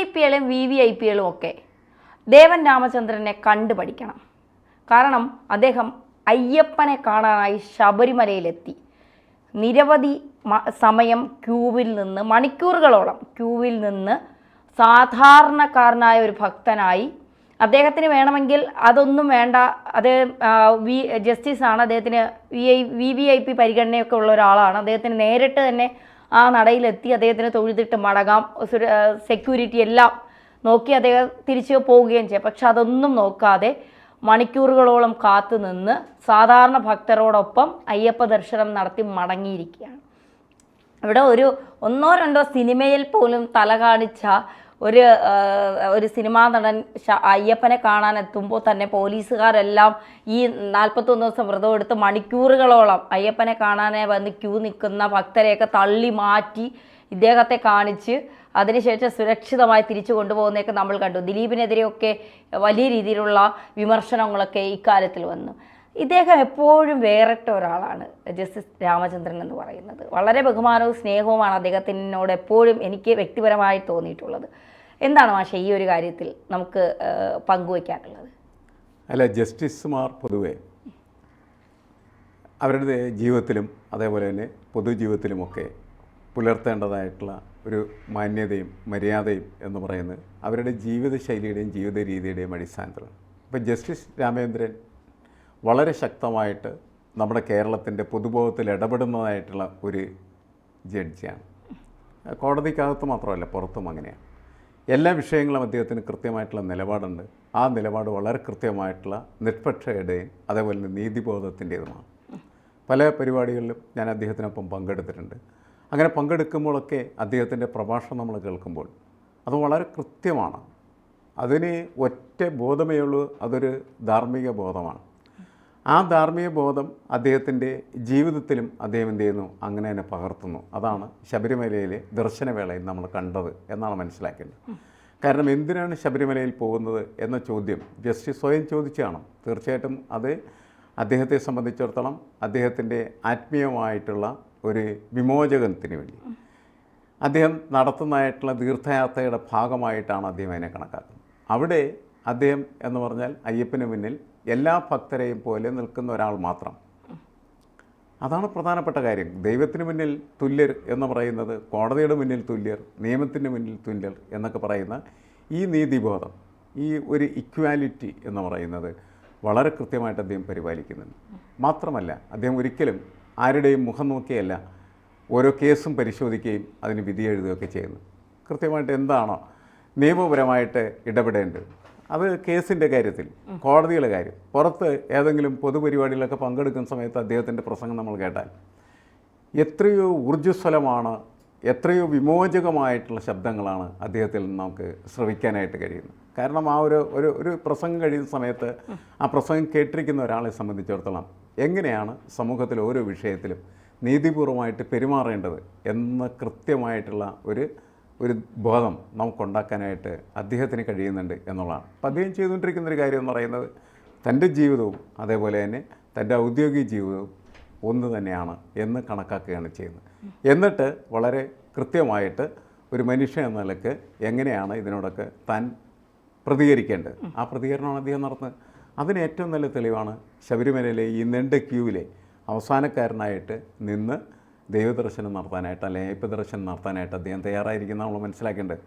വിഐപികളും VVIPകളും ഒക്കെ ദേവൻ രാമചന്ദ്രനെ കണ്ടുപഠിക്കണം. കാരണം അദ്ദേഹം അയ്യപ്പനെ കാണാനായി ശബരിമലയിലെത്തി. നിരവധി സമയം ക്യൂവിൽ നിന്ന്, മണിക്കൂറുകളോളം ക്യൂവിൽ നിന്ന് സാധാരണക്കാരനായ ഒരു ഭക്തനായി. അദ്ദേഹത്തിന് വേണമെങ്കിൽ അതൊന്നും വേണ്ട, അദ്ദേഹം ജസ്റ്റിസാണ്, അദ്ദേഹത്തിന് VVIP പരിഗണനയൊക്കെ ഉള്ള ഒരാളാണ്. അദ്ദേഹത്തിന് നേരിട്ട് തന്നെ ആ നടയിലെത്തി അദ്ദേഹത്തിന് തൊഴുതിട്ട് മടങ്ങാം, സെക്യൂരിറ്റി എല്ലാം നോക്കി അദ്ദേഹം തിരിച്ചു പോവുകയും ചെയ്യാം. പക്ഷെ അതൊന്നും നോക്കാതെ മണിക്കൂറുകളോളം കാത്തു നിന്ന് സാധാരണ ഭക്തരോടൊപ്പം അയ്യപ്പ ദർശനം നടത്തി മടങ്ങിയിരിക്കുകയാണ്. ഇവിടെ ഒന്നോ രണ്ടോ സിനിമയിൽ പോലും തല കാണിച്ച ഒരു സിനിമാ നടൻ അയ്യപ്പനെ കാണാനെത്തുമ്പോൾ തന്നെ പോലീസുകാരെല്ലാം ഈ 41 ദിവസം വ്രതം എടുത്ത് മണിക്കൂറുകളോളം അയ്യപ്പനെ കാണാനെ വന്ന് ക്യൂ നിൽക്കുന്ന ഭക്തരെയൊക്കെ തള്ളി മാറ്റി ഇദ്ദേഹത്തെ കാണിച്ച് അതിനുശേഷം സുരക്ഷിതമായി തിരിച്ചു കൊണ്ടുപോകുന്നതൊക്കെ നമ്മൾ കണ്ടു. ദിലീപിനെതിരെയൊക്കെ വലിയ രീതിയിലുള്ള വിമർശനങ്ങളൊക്കെ ഇക്കാര്യത്തിൽ വന്നു. ഇദ്ദേഹം എപ്പോഴും വേറിട്ട ഒരാളാണ് ജസ്റ്റിസ് രാമചന്ദ്രൻ എന്ന് പറയുന്നത്. വളരെ ബഹുമാനവും സ്നേഹവുമാണ് അദ്ദേഹത്തിനോട് എപ്പോഴും എനിക്ക് വ്യക്തിപരമായി തോന്നിയിട്ടുള്ളത്. എന്താണ് മാഷെ ഈ ഒരു കാര്യത്തിൽ നമുക്ക് പങ്കുവയ്ക്കാനുള്ളത്? അല്ല, ജസ്റ്റിസുമാർ പൊതുവെ അവരുടെ ജീവിതത്തിലും അതേപോലെ തന്നെ പൊതുജീവിതത്തിലുമൊക്കെ പുലർത്തേണ്ടതായിട്ടുള്ള ഒരു മാന്യതയും മര്യാദയും എന്ന് പറയുന്നത് അവരുടെ ജീവിതശൈലിയുടെയും ജീവിത രീതിയുടെയും അടിസ്ഥാനത്തിലാണ്. ഇപ്പോൾ ജസ്റ്റിസ് രാമചന്ദ്രൻ വളരെ ശക്തമായിട്ട് നമ്മുടെ കേരളത്തിൻ്റെ പൊതുബോധത്തിൽ ഇടപെടുന്നതായിട്ടുള്ള ഒരു ജഡ്ജിയാണ്. കോടതിക്കകത്ത് മാത്രമല്ല, പുറത്തും അങ്ങനെയാണ്. എല്ലാ വിഷയങ്ങളും അദ്ദേഹത്തിന് കൃത്യമായിട്ടുള്ള നിലപാടുണ്ട്. ആ നിലപാട് വളരെ കൃത്യമായിട്ടുള്ള നിഷ്പക്ഷതയുടെയും അതേപോലെ തന്നെ നീതിബോധത്തിൻ്റേതുമാണ്. പല പരിപാടികളിലും ഞാൻ അദ്ദേഹത്തിനൊപ്പം പങ്കെടുത്തിട്ടുണ്ട്. അങ്ങനെ പങ്കെടുക്കുമ്പോഴൊക്കെ അദ്ദേഹത്തിൻ്റെ പ്രഭാഷണം നമ്മൾ കേൾക്കുമ്പോൾ അത് വളരെ കൃത്യമാണ്. അതിന് ഒറ്റ ബോധമേ ഉള്ളൂ, അതൊരു ധാർമ്മിക ബോധമാണ്. ആ ധാർമ്മിക ബോധം അദ്ദേഹത്തിൻ്റെ ജീവിതത്തിലും അദ്ദേഹം എന്ത് ചെയ്യുന്നു, അങ്ങനെ തന്നെ പകർത്തുന്നു. അതാണ് ശബരിമലയിലെ ദർശനവേളയിൽ നമ്മൾ കണ്ടത് എന്നാണ് മനസ്സിലാക്കേണ്ടത്. കാരണം എന്തിനാണ് ശബരിമലയിൽ പോകുന്നത് എന്ന ചോദ്യം ജസ്റ്റിസ് സ്വയം ചോദിച്ചാണ്. തീർച്ചയായിട്ടും അത് അദ്ദേഹത്തെ സംബന്ധിച്ചിടത്തോളം അദ്ദേഹത്തിൻ്റെ ആത്മീയമായിട്ടുള്ള ഒരു വിമോചനത്തിന് വേണ്ടി അദ്ദേഹം നടത്തുന്നതായിട്ടുള്ള തീർത്ഥയാത്രയുടെ ഭാഗമായിട്ടാണ് അദ്ദേഹം അതിനെ കണക്കാക്കുന്നത്. അവിടെ അദ്ദേഹം എന്ന് പറഞ്ഞാൽ അയ്യപ്പന് മുന്നിൽ എല്ലാ ഭക്തരെയും പോലെ നിൽക്കുന്ന ഒരാൾ മാത്രം. അതാണ് പ്രധാനപ്പെട്ട കാര്യം. ദൈവത്തിന് മുന്നിൽ തുല്യർ എന്ന് പറയുന്നത്, കോടതിയുടെ മുന്നിൽ തുല്യർ, നിയമത്തിൻ്റെ മുന്നിൽ തുല്യർ എന്നൊക്കെ പറയുന്ന ഈ നീതിബോധം, ഈ ഒരു ഇക്വാലിറ്റി എന്ന് പറയുന്നത് വളരെ കൃത്യമായിട്ട് അദ്ദേഹം പരിപാലിക്കുന്നുണ്ട്. മാത്രമല്ല അദ്ദേഹം ഒരിക്കലും ആരുടെയും മുഖം നോക്കിയല്ല ഓരോ കേസും പരിശോധിക്കുകയും അതിന് വിധി എഴുതുകയൊക്കെ ചെയ്യുന്നു. കൃത്യമായിട്ട് എന്താണോ നിയമപരമായിട്ട് ഇടപെടേണ്ടത് അത് കേസിൻ്റെ കാര്യത്തിൽ, കോടതിയുടെ കാര്യം, പുറത്ത് ഏതെങ്കിലും പൊതുപരിപാടികളൊക്കെ പങ്കെടുക്കുന്ന സമയത്ത് അദ്ദേഹത്തിൻ്റെ പ്രസംഗം നമ്മൾ കേട്ടാൽ എത്രയോ ഊർജ്ജസ്വലമാണ്, എത്രയോ വിമോചകമായിട്ടുള്ള ശബ്ദങ്ങളാണ് അദ്ദേഹത്തിൽ നിന്ന് നമുക്ക് ശ്രവിക്കാനായിട്ട് കഴിയുന്നത്. കാരണം ആ ഒരു പ്രസംഗം കഴിയുന്ന സമയത്ത് ആ പ്രസംഗം കേട്ടിരിക്കുന്ന ഒരാളെ സംബന്ധിച്ചിടത്തോളം എങ്ങനെയാണ് സമൂഹത്തിൽ ഓരോ വിഷയത്തിലും നീതിപൂർവമായിട്ട് പെരുമാറേണ്ടത് എന്ന കൃത്യമായിട്ടുള്ള ഒരു ബോധം നമുക്കുണ്ടാക്കാനായിട്ട് അദ്ദേഹത്തിന് കഴിയുന്നുണ്ട് എന്നുള്ളതാണ്. അപ്പം അദ്ദേഹം ചെയ്തുകൊണ്ടിരിക്കുന്നൊരു കാര്യം എന്ന് പറയുന്നത് തൻ്റെ ജീവിതവും അതേപോലെ തന്നെ തൻ്റെ ഔദ്യോഗിക ജീവിതവും ഒന്ന് തന്നെയാണ് എന്ന് കണക്കാക്കുകയാണ് ചെയ്യുന്നത്. എന്നിട്ട് വളരെ കൃത്യമായിട്ട് ഒരു മനുഷ്യൻ എന്ന നിലക്ക് എങ്ങനെയാണ് ഇതിനോടൊക്കെ താൻ പ്രതികരിക്കേണ്ടത്, ആ പ്രതികരണമാണ് അദ്ദേഹം നടത്തുന്നത്. അതിന് ഏറ്റവും നല്ല തെളിവാണ് ശബരിമലയിലെ ഈ നീണ്ട ക്യൂവിലെ അവസാനക്കാരനായിട്ട് നിന്ന് ദൈവദർശനം നടത്താനായിട്ട് അല്ലെങ്കിൽ അയ്യപ്പ ദർശനം നടത്താനായിട്ട് അദ്ദേഹം തയ്യാറായിരിക്കുന്ന നമ്മൾ മനസ്സിലാക്കേണ്ടത്.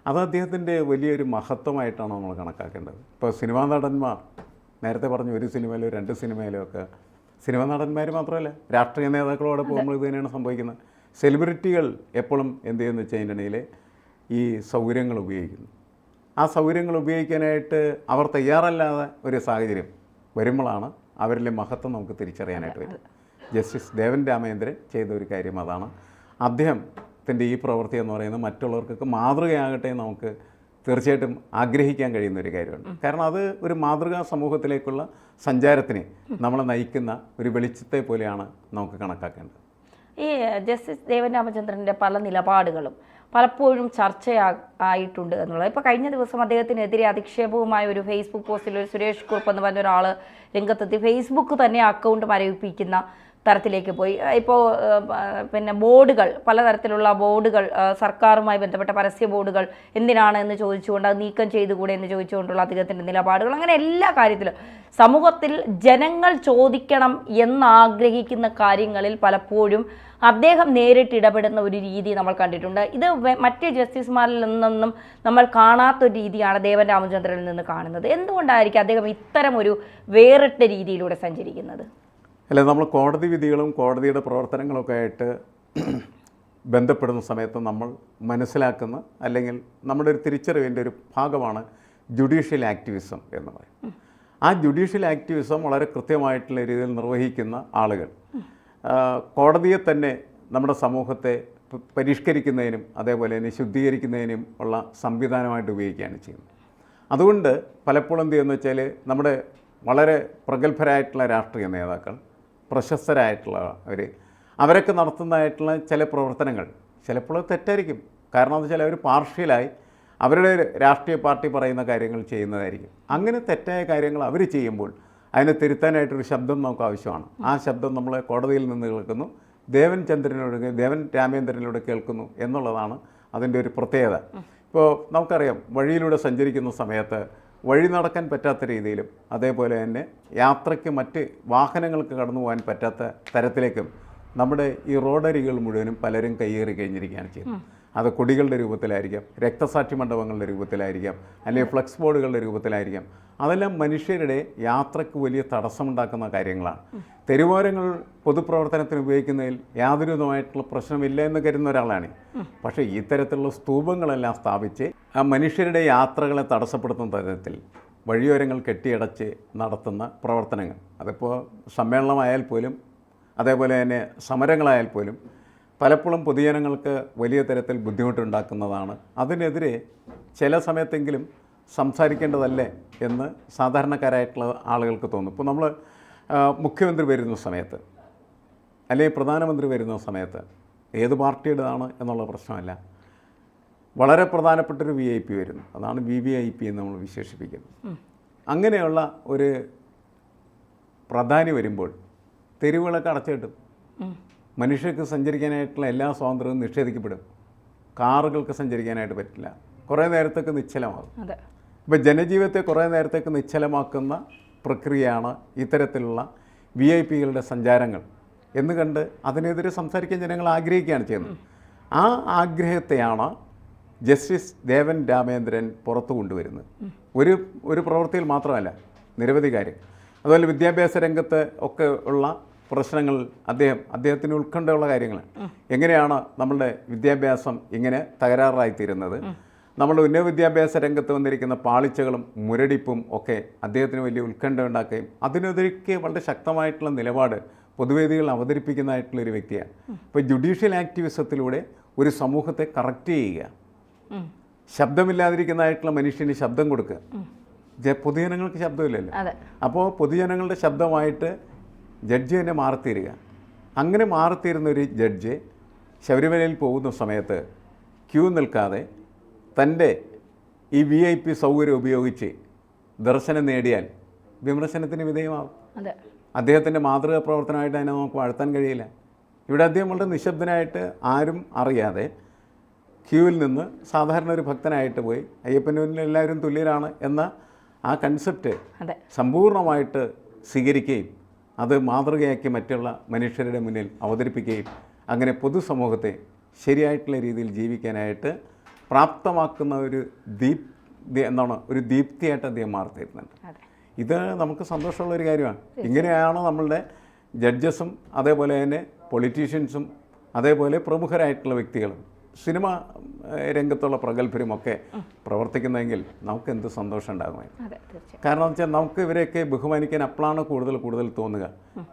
അത് അദ്ദേഹത്തിൻ്റെ വലിയൊരു മഹത്വമായിട്ടാണ് നമ്മൾ കണക്കാക്കേണ്ടത്. ഇപ്പോൾ സിനിമാ നടന്മാർ നേരത്തെ പറഞ്ഞു, ഒരു സിനിമയിലോ 2 സിനിമയിലോ ഒക്കെ സിനിമാ നടന്മാർ മാത്രമല്ല രാഷ്ട്രീയ നേതാക്കളോടെ പോകുമ്പോൾ ഇത് തന്നെയാണ് സംഭവിക്കുന്നത്. സെലിബ്രിറ്റികൾ എപ്പോഴും എന്ത് ചെയ്യുന്നു വെച്ചതിനിടയിൽ ഈ സൗകര്യങ്ങൾ ഉപയോഗിക്കുന്നു. ആ സൗകര്യങ്ങൾ ഉപയോഗിക്കാനായിട്ട് അവർ തയ്യാറല്ലാതെ ഒരു സാഹചര്യം വരുമ്പോഴാണ് അവരിലെ മഹത്വം നമുക്ക് തിരിച്ചറിയാനായിട്ട് വരും. ജസ്റ്റിസ് ദേവൻ രാമചന്ദ്രൻ ചെയ്ത ഒരു കാര്യം അതാണ്. അദ്ദേഹത്തിൻ്റെ ഈ പ്രവൃത്തി എന്ന് പറയുന്നത് മറ്റുള്ളവർക്കൊക്കെ മാതൃകയാകട്ടെ നമുക്ക് തീർച്ചയായിട്ടും ആഗ്രഹിക്കാൻ കഴിയുന്ന ഒരു കാര്യമാണ്. കാരണം അത് ഒരു മാതൃകാ സമൂഹത്തിലേക്കുള്ള സഞ്ചാരത്തിന് നമ്മളെ നയിക്കുന്ന ഒരു വെളിച്ചത്തെ പോലെയാണ് നമുക്ക് കണക്കാക്കേണ്ടത്. ഈ ജസ്റ്റിസ് ദേവൻ രാമചന്ദ്രൻ്റെ പല നിലപാടുകളും പലപ്പോഴും ചർച്ചയായിട്ടുണ്ട് എന്നുള്ളത്. ഇപ്പോൾ കഴിഞ്ഞ ദിവസം അദ്ദേഹത്തിനെതിരെ അധിക്ഷേപവുമായ ഒരു ഫേസ്ബുക്ക് പോസ്റ്റിൽ ഒരു സുരേഷ് കുറുപ്പ് എന്ന് പറഞ്ഞ ഒരാൾ രംഗത്തെത്തി ഫേസ്ബുക്ക് തന്നെ അക്കൗണ്ട് മരവിപ്പിക്കുന്ന തരത്തിലേക്ക് പോയി. ഇപ്പോൾ പിന്നെ ബോർഡുകൾ, പലതരത്തിലുള്ള ബോർഡുകൾ, സർക്കാരുമായി ബന്ധപ്പെട്ട പരസ്യ ബോർഡുകൾ എന്തിനാണ് എന്ന് ചോദിച്ചുകൊണ്ട് അത് നീക്കം ചെയ്തുകൂടെ എന്ന് ചോദിച്ചുകൊണ്ടുള്ള അദ്ദേഹത്തിൻ്റെ നിലപാടുകൾ, അങ്ങനെ എല്ലാ കാര്യത്തിലും സമൂഹത്തിൽ ജനങ്ങൾ ചോദിക്കണം എന്നാഗ്രഹിക്കുന്ന കാര്യങ്ങളിൽ പലപ്പോഴും അദ്ദേഹം നേരിട്ട് ഇടപെടുന്ന ഒരു രീതി നമ്മൾ കണ്ടിട്ടുണ്ട്. ഇത് മറ്റ് ജസ്റ്റിസുമാരിൽ നിന്നൊന്നും നമ്മൾ കാണാത്തൊരു രീതിയാണ് ദേവൻ രാമചന്ദ്രനിൽ നിന്ന് കാണുന്നത്. എന്തുകൊണ്ടായിരിക്കും അദ്ദേഹം ഇത്തരം ഒരു വേറിട്ട രീതിയിലൂടെ സഞ്ചരിക്കുന്നത്? അല്ല, നമ്മൾ കോടതി വിധികളും കോടതിയുടെ പ്രവർത്തനങ്ങളൊക്കെ ആയിട്ട് ബന്ധപ്പെടുന്ന സമയത്ത് നമ്മൾ മനസ്സിലാക്കുന്ന, അല്ലെങ്കിൽ നമ്മുടെ ഒരു തിരിച്ചറിവിൻ്റെ ഒരു ഭാഗമാണ് ജുഡീഷ്യൽ ആക്ടിവിസം എന്ന് പറയും. ആ ജുഡീഷ്യൽ ആക്ടിവിസം വളരെ കൃത്യമായിട്ടുള്ള രീതിയിൽ നിർവഹിക്കുന്ന ആളുകൾ കോടതിയെ തന്നെ നമ്മുടെ സമൂഹത്തെ പരിഷ്കരിക്കുന്നതിനും അതേപോലെ തന്നെ ശുദ്ധീകരിക്കുന്നതിനും ഉള്ള സംവിധാനമായിട്ട് ഉപയോഗിക്കുകയാണ് ചെയ്യുന്നത്. അതുകൊണ്ട് പലപ്പോഴും എന്ത് ചെയ്യുന്നത് വെച്ചാൽ, നമ്മുടെ വളരെ പ്രഗത്ഭരായിട്ടുള്ള രാഷ്ട്രീയ നേതാക്കൾ, പ്രശസ്തരായിട്ടുള്ള അവരൊക്കെ നടത്തുന്നതായിട്ടുള്ള ചില പ്രവർത്തനങ്ങൾ ചിലപ്പോൾ തെറ്റായിരിക്കും. കാരണം എന്താ വെച്ചാൽ അവർ പാർഷ്യലായി അവരുടെ രാഷ്ട്രീയ പാർട്ടി പറയുന്ന കാര്യങ്ങൾ ചെയ്യുന്നതായിരിക്കും. അങ്ങനെ തെറ്റായ കാര്യങ്ങൾ അവർ ചെയ്യുമ്പോൾ അതിനെ തിരുത്താനായിട്ടൊരു ശബ്ദം നമുക്ക് ആവശ്യമാണ്. ആ ശബ്ദം നമ്മൾ കോടതിയിൽ നിന്ന് കേൾക്കുന്നു, ദേവൻ രാമേന്ദ്രനിലൂടെ കേൾക്കുന്നു എന്നുള്ളതാണ് അതിൻ്റെ ഒരു പ്രത്യേകത. ഇപ്പോൾ നമുക്കറിയാം, വഴിയിലൂടെ സഞ്ചരിക്കുന്ന സമയത്ത് വഴി നടക്കാൻ പറ്റാത്ത രീതിയിലും അതേപോലെ തന്നെ യാത്രയ്ക്ക് മറ്റ് വാഹനങ്ങൾക്ക് കടന്നു പോകാൻ പറ്റാത്ത തരത്തിലേക്കും നമ്മുടെ ഈ റോഡരികൾ മുഴുവനും പലരും കയ്യേറി കഴിഞ്ഞിരിക്കുകയാണ് ചെയ്യുന്നത്. അത് കൊടികളുടെ രൂപത്തിലായിരിക്കാം, രക്തസാക്ഷി മണ്ഡപങ്ങളുടെ രൂപത്തിലായിരിക്കാം, അല്ലെങ്കിൽ ഫ്ലക്സ് ബോർഡുകളുടെ രൂപത്തിലായിരിക്കാം. അതെല്ലാം മനുഷ്യരുടെ യാത്രയ്ക്ക് വലിയ തടസ്സമുണ്ടാക്കുന്ന കാര്യങ്ങളാണ്. തെരുവോരങ്ങൾ പൊതുപ്രവർത്തനത്തിന് ഉപയോഗിക്കുന്നതിൽ യാതൊരു വിധമായിട്ടുള്ള പ്രശ്നമില്ല എന്ന് കരുതുന്ന ഒരാളാണ്. പക്ഷേ ഈ തരത്തിലുള്ള സ്തൂപങ്ങളെല്ലാം സ്ഥാപിച്ച് ആ മനുഷ്യരുടെ യാത്രകളെ തടസ്സപ്പെടുത്തുന്ന തരത്തിൽ വഴിയോരങ്ങൾ കെട്ടിയടച്ച് നടത്തുന്ന പ്രവർത്തനങ്ങൾ, അതിപ്പോൾ സമ്മേളനമായാൽ പോലും അതേപോലെ തന്നെ സമരങ്ങളായാൽ പോലും പലപ്പോഴും പൊതുജനങ്ങൾക്ക് വലിയ തരത്തിൽ ബുദ്ധിമുട്ടുണ്ടാക്കുന്നതാണ്. അതിനെതിരെ ചില സമയത്തെങ്കിലും സംസാരിക്കേണ്ടതല്ലേ എന്ന് സാധാരണക്കാരായിട്ടുള്ള ആളുകൾക്ക് തോന്നും. ഇപ്പോൾ നമ്മൾ മുഖ്യമന്ത്രി വരുന്ന സമയത്ത് അല്ലെങ്കിൽ പ്രധാനമന്ത്രി വരുന്ന സമയത്ത് ഏത് പാർട്ടിയുടേതാണ് എന്നുള്ള പ്രശ്നമല്ല, വളരെ പ്രധാനപ്പെട്ടൊരു VIP വരുന്നു, അതാണ് VVIP എന്ന് നമ്മൾ വിശേഷിപ്പിക്കുന്നത്. അങ്ങനെയുള്ള ഒരു പ്രധാനി വരുമ്പോൾ തെരുവുകളൊക്കെ അടച്ചിട്ടും മനുഷ്യർക്ക് സഞ്ചരിക്കാനായിട്ടുള്ള എല്ലാ സ്വാതന്ത്ര്യവും നിഷേധിക്കപ്പെടും. കാറുകൾക്ക് സഞ്ചരിക്കാനായിട്ട് പറ്റില്ല, കുറേ നേരത്തേക്ക് നിശ്ചലമാകും. ഇപ്പോൾ ജനജീവിതത്തെ കുറേ നേരത്തേക്ക് നിശ്ചലമാക്കുന്ന പ്രക്രിയയാണ് ഇത്തരത്തിലുള്ള VIP-കളുടെ സഞ്ചാരങ്ങൾ എന്ന് കണ്ട് അതിനെതിരെ സംസാരിക്കാൻ ജനങ്ങൾ ആഗ്രഹിക്കുകയാണ് ചെയ്യുന്നത്. ആ ആഗ്രഹത്തെയാണ് ജസ്റ്റിസ് ദേവൻ രാമേന്ദ്രൻ പുറത്തു കൊണ്ടുവരുന്നത്. ഒരു പ്രവൃത്തിയിൽ മാത്രമല്ല, നിരവധി കാര്യം. അതുപോലെ വിദ്യാഭ്യാസ രംഗത്ത് ഒക്കെ ഉള്ള പ്രശ്നങ്ങൾ അദ്ദേഹത്തിന് ഉത്കണ്ഠയുള്ള കാര്യങ്ങളാണ്. എങ്ങനെയാണ് നമ്മളുടെ വിദ്യാഭ്യാസം ഇങ്ങനെ തകരാറായിത്തീരുന്നത്, നമ്മുടെ ഉന്നത വിദ്യാഭ്യാസ രംഗത്ത് വന്നിരിക്കുന്ന പാളിച്ചകളും മുരടിപ്പും ഒക്കെ അദ്ദേഹത്തിന് വലിയ ഉത്കണ്ഠ ഉണ്ടാക്കുകയും അതിനെതിരെ വളരെ ശക്തമായിട്ടുള്ള നിലപാട് പൊതുവേദികൾ അവതരിപ്പിക്കുന്നതായിട്ടുള്ളൊരു വ്യക്തിയാണ്. ഇപ്പോൾ ജുഡീഷ്യൽ ആക്ടിവിസത്തിലൂടെ ഒരു സമൂഹത്തെ കറക്റ്റ് ചെയ്യുക, ശബ്ദമില്ലാതിരിക്കുന്നതായിട്ടുള്ള മനുഷ്യന് ശബ്ദം കൊടുക്കുക. പൊതുജനങ്ങൾക്ക് ശബ്ദമില്ലല്ലോ, അപ്പോൾ പൊതുജനങ്ങളുടെ ശബ്ദമായിട്ട് ജഡ്ജി തന്നെ മാറിത്തീരുക. അങ്ങനെ മാറിത്തീരുന്ന ഒരു ജഡ്ജ് ശബരിമലയിൽ പോകുന്ന സമയത്ത് ക്യൂ നിൽക്കാതെ തൻ്റെ ഈ VIP സൗകര്യം ഉപയോഗിച്ച് ദർശനം നേടിയാൽ വിമർശനത്തിന് വിധേയമാകും. അദ്ദേഹത്തിൻ്റെ മാതൃകാ പ്രവർത്തനമായിട്ട് അതിനെ നമുക്ക് വാഴ്ത്താൻ കഴിയില്ല. ഇവിടെ അദ്ദേഹം വളരെ നിശബ്ദനായിട്ട് ആരും അറിയാതെ ക്യൂവിൽ നിന്ന് സാധാരണ ഒരു ഭക്തനായിട്ട് പോയി അയ്യപ്പൻ്റെ മുന്നിൽ എല്ലാവരും തുല്യരാണ് എന്ന ആ കൺസെപ്റ്റ് സമ്പൂർണ്ണമായിട്ട് സ്വീകരിക്കുകയും അത് മാതൃകയാക്കി മറ്റുള്ള മനുഷ്യരുടെ മുന്നിൽ അവതരിപ്പിക്കുകയും അങ്ങനെ പൊതുസമൂഹത്തെ ശരിയായിട്ടുള്ള രീതിയിൽ ജീവിക്കാനായിട്ട് പ്രാപ്തമാക്കുന്ന ഒരു ഒരു ദീപ്തിയായിട്ട് അദ്ദേഹം മാറിത്തരുന്നുണ്ട്. ഇത് നമുക്ക് സന്തോഷമുള്ളൊരു കാര്യമാണ്. ഇങ്ങനെയാണ് നമ്മളുടെ ജഡ്ജസും അതേപോലെ തന്നെ പൊളിറ്റീഷ്യൻസും അതേപോലെ പ്രമുഖരായിട്ടുള്ള വ്യക്തികളും സിനിമ രംഗത്തുള്ള പ്രഗത്ഭരുമൊക്കെ പ്രവർത്തിക്കുന്നതെങ്കിൽ നമുക്ക് എന്ത് സന്തോഷം ഉണ്ടാകുമായിരുന്നു. കാരണം എന്ന് വെച്ചാൽ നമുക്ക് ഇവരെയൊക്കെ ബഹുമാനിക്കാൻ അപ്പോഴാണ് കൂടുതൽ തോന്നുക.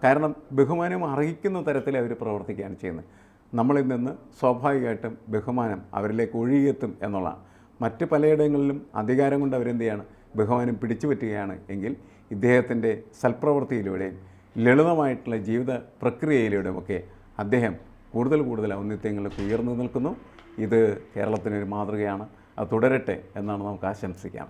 കാരണം ബഹുമാനം അർഹിക്കുന്ന തരത്തിൽ അവർ പ്രവർത്തിക്കുകയാണ് ചെയ്യുന്നത്. നമ്മളിൽ നിന്ന് സ്വാഭാവികമായിട്ടും ബഹുമാനം അവരിലേക്ക് ഒഴുകിയെത്തും എന്നുള്ളതാണ്. മറ്റ് പലയിടങ്ങളിലും അധികാരം കൊണ്ട് അവരെന്ത് ചെയ്യാണ്, ബഹുമാനം പിടിച്ചു പറ്റുകയാണ് എങ്കിൽ ഇദ്ദേഹത്തിൻ്റെ സൽപ്രവൃത്തിയിലൂടെയും ലളിതമായിട്ടുള്ള ജീവിത പ്രക്രിയയിലൂടെയുമൊക്കെ അദ്ദേഹം കൂടുതൽ ഔന്നത്യങ്ങളിലേക്ക് ഉയർന്നു നിൽക്കുന്നു. ഇത് കേരളത്തിനൊരു മാതൃകയാണ്. അത് തുടരട്ടെ എന്നാണ് നമുക്ക് ആശംസിക്കാം.